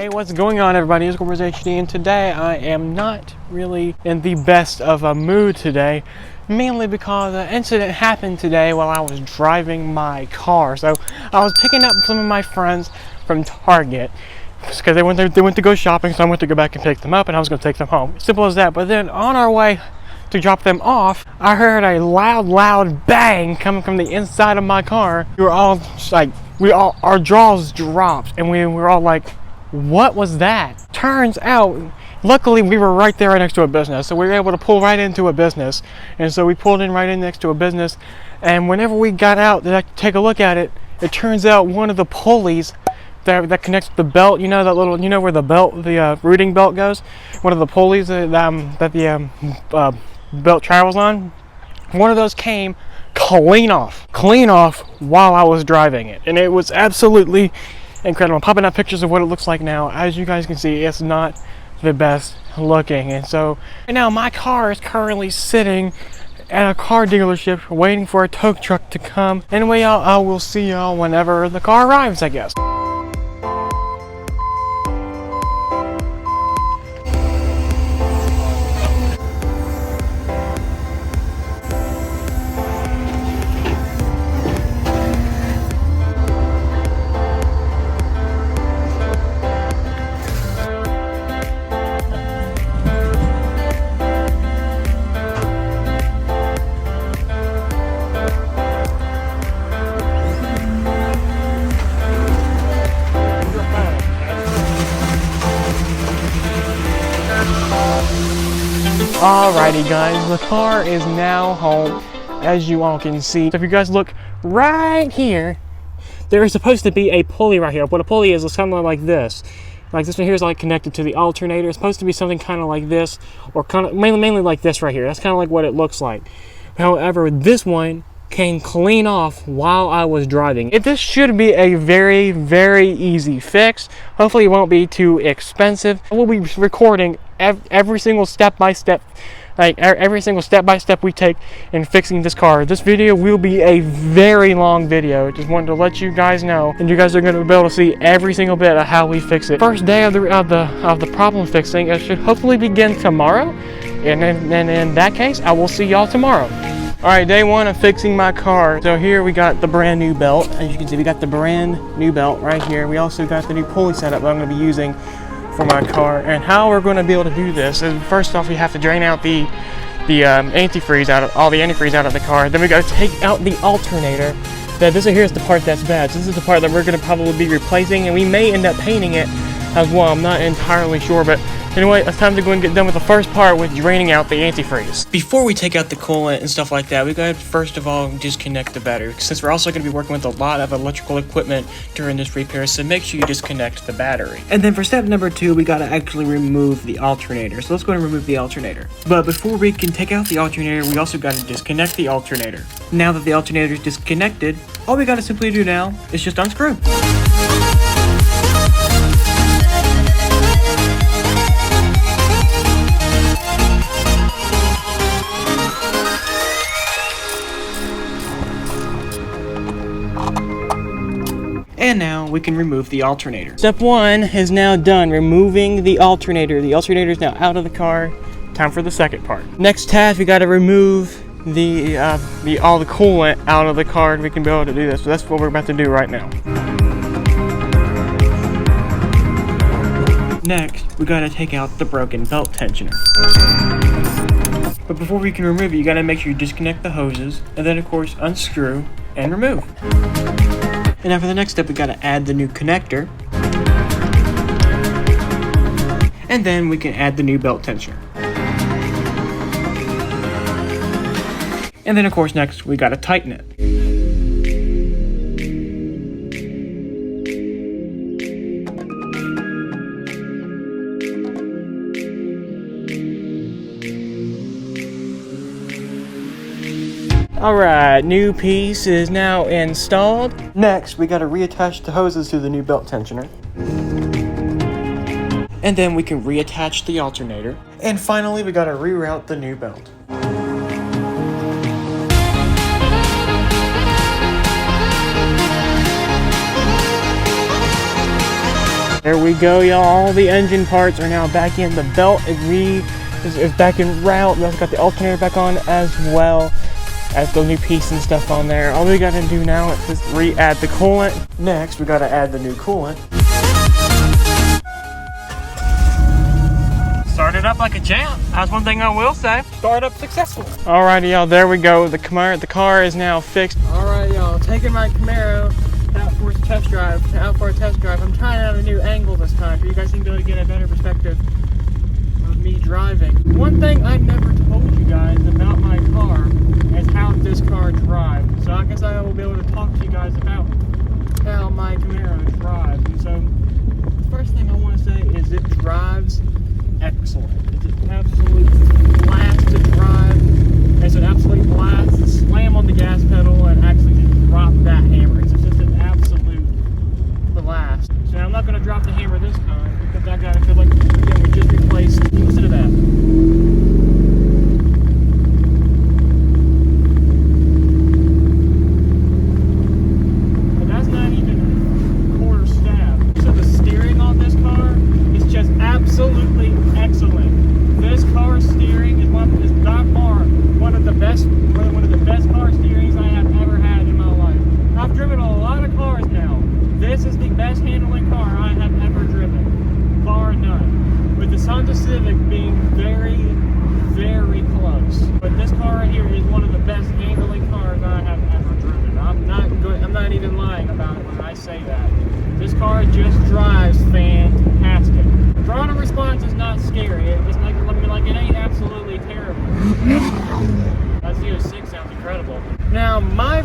Hey, what's going on, everybody? It's Gorbers HD, and today I am not really in the best of a mood today, mainly because an incident happened today while I was driving my car. So I was picking up some of my friends from Target because they went to go shopping, so I went to go back and pick them up, and I was going to take them home. Simple as that. But then on our way to drop them off, I heard a loud bang coming from the inside of my car. We were all like, our jaws dropped, and we were all like, what was that? Turns out, luckily we were right there next to a business, so we were able to pull right into a business. And so we pulled in right in next to a business, and whenever we got out to take a look at it, it turns out one of the pulleys that connects the belt, you know, that little, you know where the belt, the rooting belt goes, one of the pulleys that the belt travels on, one of those came clean off while I was driving it, and it was absolutely incredible. I'm popping up pictures of what it looks like now. As you guys can see, it's not the best looking, and so right now my car is currently sitting at a car dealership waiting for a tow truck to come. Anyway, I will see y'all whenever the car arrives, I guess. Alrighty guys, the car is now home, as you all can see. So if you guys look right here, there is supposed to be a pulley right here. What a pulley is something like this. Like this one here is like connected to the alternator. It's supposed to be something kind of like this, or kind of mainly like this right here. That's kind of like what it looks like. However, this one came clean off while I was driving. This should be a very, very easy fix. Hopefully it won't be too expensive. We'll be recording every single step-by-step, every single step-by-step we take in fixing this car. This video will be a very long video. Just wanted to let you guys know, and you guys are going to be able to see every single bit of how we fix it. First day of the problem fixing, it should hopefully begin tomorrow, and in that case, I will see y'all tomorrow. Alright, day one of fixing my car. So here we got the brand new belt. As you can see, we got the brand new belt right here. We also got the new pulley setup that I'm going to be using for my car. And how we're going to be able to do this is, first off, we have to drain out the antifreeze out of all the antifreeze out of the car. Then we got to take out the alternator. This here is the part that's bad. So this is the part that we're going to probably be replacing, and we may end up painting it as well. I'm not entirely sure, but anyway, it's time to go and get done with the first part with draining out the antifreeze. Before we take out the coolant and stuff like that, we gotta first of all disconnect the battery, since we're also going to be working with a lot of electrical equipment during this repair, so make sure you disconnect the battery. And then for step number 2, we gotta actually remove the alternator. So let's go and remove the alternator. But before we can take out the alternator, we also gotta disconnect the alternator. Now that the alternator is disconnected, all we gotta simply do now is just unscrew. And now we can remove the alternator. Step 1 is now done, removing the alternator. The alternator is now out of the car. Time for the second part. Next task, we got to remove all the coolant out of the car, and we can be able to do this. So that's what we're about to do right now. Next, we got to take out the broken belt tensioner. But before we can remove it, you got to make sure you disconnect the hoses, and then of course unscrew and remove. And now for the next step, we gotta add the new connector. And then we can add the new belt tensioner. And then of course next, we gotta tighten it. Alright, new piece is now installed. Next, we gotta reattach the hoses to the new belt tensioner. And then we can reattach the alternator. And finally, we gotta reroute the new belt. There we go, y'all. All the engine parts are now back in. The belt is back in route. We also got the alternator back on as well as the new piece and stuff on there. All we gotta do now is just re-add the coolant. Next, we gotta add the new coolant. Started up like a champ. That's one thing I will say. Start up successful. Alrighty, y'all, there we go. The car is now fixed. Alright, y'all, taking my Camaro out for a test drive. I'm trying out a new angle this time so you guys can be able to get a better perspective of me driving. One thing I never told you guys about my car is how this car drives. So I guess I will be able to talk to you guys about how my Camaro drives. And so the first thing I want to say is it drives excellent. It's an absolute blast to drive. It's an absolute blast to slam on the gas pedal and actually just drop that hammer. It's just an absolute blast. So I'm not going to drop the hammer this time because that guy, I feel like, again, we just replaced. Listen to that. Absolutely excellent. This car steering is by far one of the best car steerings I have ever had in my life. I've driven a lot of cars now. This is the best handling car I have ever driven, bar none. With the Honda Civic being very, very close. But this car right here is one of the best handling cars I have ever driven. I'm not even lying about it when I say that. This car just drives fantastic. Throttle response is not scary. It's like it ain't absolutely terrible. That Z06 sounds incredible. Now my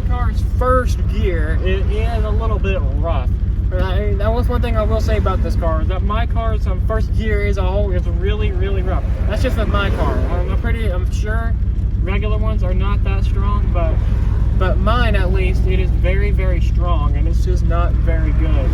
car's first gear is a little bit rough. That was one thing I will say about this car, is that my car's first gear is really, really rough. That's just with my car. I'm sure regular ones are not that strong, but mine at least, it is very, very strong, and it's just not very good.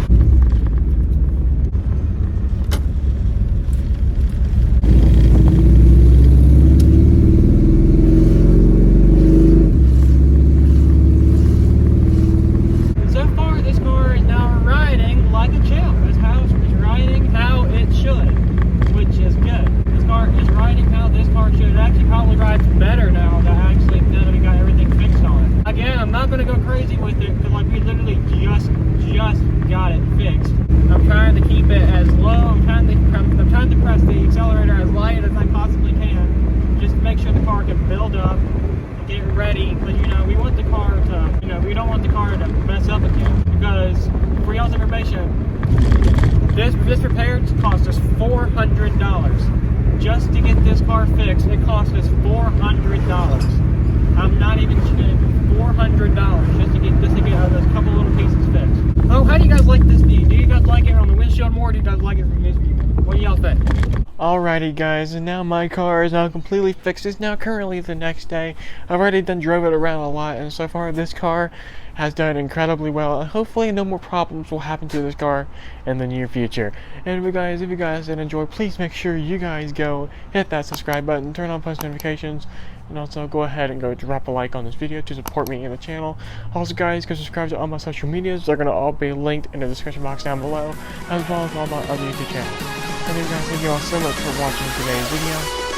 Got it fixed. I'm trying to keep it as low. I'm trying to press the accelerator as light as I possibly can, just to make sure the car can build up and get ready. But we want the car to, we don't want the car to mess up again. Because for y'all's information, this repair cost us $400 just to get this car fixed. It cost us $400. I'm not even kidding. $400 just to get a couple little pieces fixed. Oh, how do you guys like this view? Do you guys like it on the windshield more, or do you guys like it from this view? What do y'all think? Alrighty guys, and now my car is now completely fixed. It's now currently the next day. I've already drove it around a lot, and so far this car has done incredibly well, and hopefully no more problems will happen to this car in the near future. And if you guys did enjoy, please make sure you guys go hit that subscribe button, turn on post notifications, and also go ahead and go drop a like on this video to support me in the channel. Also guys, go subscribe to all my social medias. They're going to all be linked in the description box down below, as well as all my other YouTube channels. And guys, thank you all so much for watching today's video.